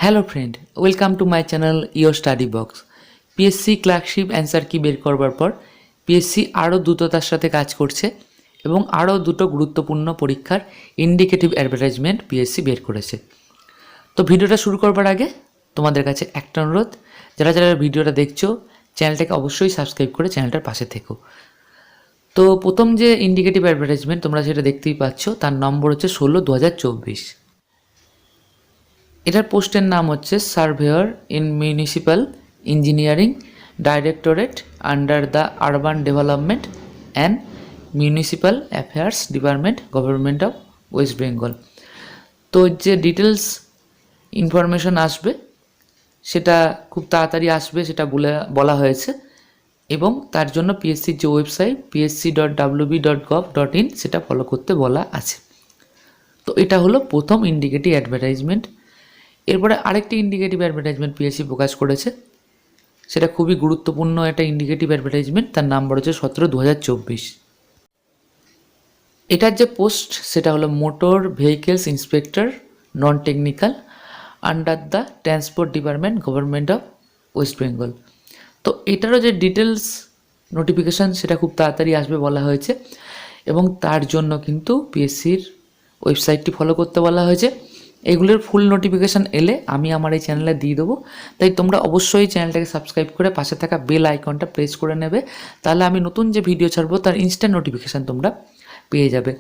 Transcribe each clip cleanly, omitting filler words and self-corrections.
Hello friend, welcome to my channel your study box. PSC clerkship answer কি বের করবার পর পিএসসি আরও দ্রুততার সাথে কাজ করছে এবং আরও দুটো গুরুত্বপূর্ণ পরীক্ষার ইন্ডিকেটিভ অ্যাডভার্টাইজমেন্ট পিএসসি বের করেছে। তো ভিডিওটা শুরু করবার আগে তোমাদের কাছে একটা অনুরোধ, যারা যারা ভিডিওটা দেখছো চ্যানেলটাকে অবশ্যই সাবস্ক্রাইব করে চ্যানেলটার পাশে থেকো। তো প্রথম যে ইন্ডিকেটিভ অ্যাডভার্টাইজমেন্ট তোমরা সেটা দেখতেই পাচ্ছ, তার নম্বর হচ্ছে 16/2024। এটার পোস্টের নাম হচ্ছে surveyor in municipal engineering directorate under the urban development and municipal affairs department government of West Bengal. তো যে ডিটেলস ইনফরমেশন আসবে সেটা খুব তাড়াতাড়ি আসবে সেটা বলা হয়েছে, এবং তার জন্য পিএসসির যে ওয়েবসাইট psc.wb.gov.in সেটা ফলো করতে বলা আছে। তো এটা হলো প্রথম ইন্ডিকেটিভ অ্যাডভার্টাইজমেন্ট। এরপরে আরেকটি ইন্ডিকেটিভ অ্যাডভার্টাইজমেন্ট পিএসসি প্রকাশ করেছে, সেটা খুবই গুরুত্বপূর্ণ একটা ইন্ডিকেটিভ অ্যাডভার্টাইজমেন্ট, তার নাম্বার হচ্ছে 17/2024। এটার যে পোস্ট সেটা হলো motor vehicles inspector non technical under the transport department government of West Bengal. তো এটারও যে ডিটেলস নোটিফিকেশান সেটা খুব তাড়াতাড়ি আসবে বলা হয়েছে, এবং তার জন্য কিন্তু পিএসসির ওয়েবসাইটটি ফলো করতে বলা হয়েছে। এগুলোর ফুল নোটিফিকেশান এলে আমি আমার এই চ্যানেলে দিয়ে দেবো, তাই তোমরা অবশ্যই চ্যানেলটাকে সাবস্ক্রাইব করে পাশে থাকা বেল আইকনটা প্রেস করে নেবে, তাহলে আমি নতুন যে ভিডিও ছাড়বো তার ইনস্ট্যান্ট নোটিফিকেশান তোমরা পেয়ে যাবে।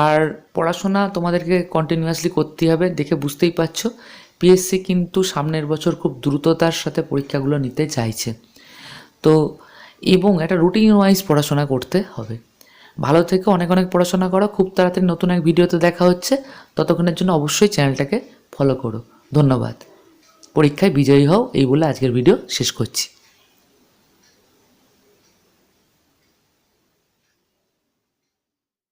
আর পড়াশোনা তোমাদেরকে কন্টিনিউয়াসলি করতে হবে, দেখে বুঝতেই পারছো পিএসসি কিন্তু সামনের বছর খুব দ্রুততার সাথে পরীক্ষাগুলো নিতে চাইছে। তো এবং একটা রুটিন ওয়াইজ পড়াশোনা করতে হবে। ভালো থেকে অনেক অনেক পড়াশোনা করো, খুব তাড়াতাড়ি নতুন এক ভিডিওতে দেখা হচ্ছে, ততক্ষণের জন্য অবশ্যই চ্যানেলটাকে ফলো করো। ধন্যবাদ। পরীক্ষায় বিজয়ী হও এই বলে আজকের ভিডিও শেষ করছি।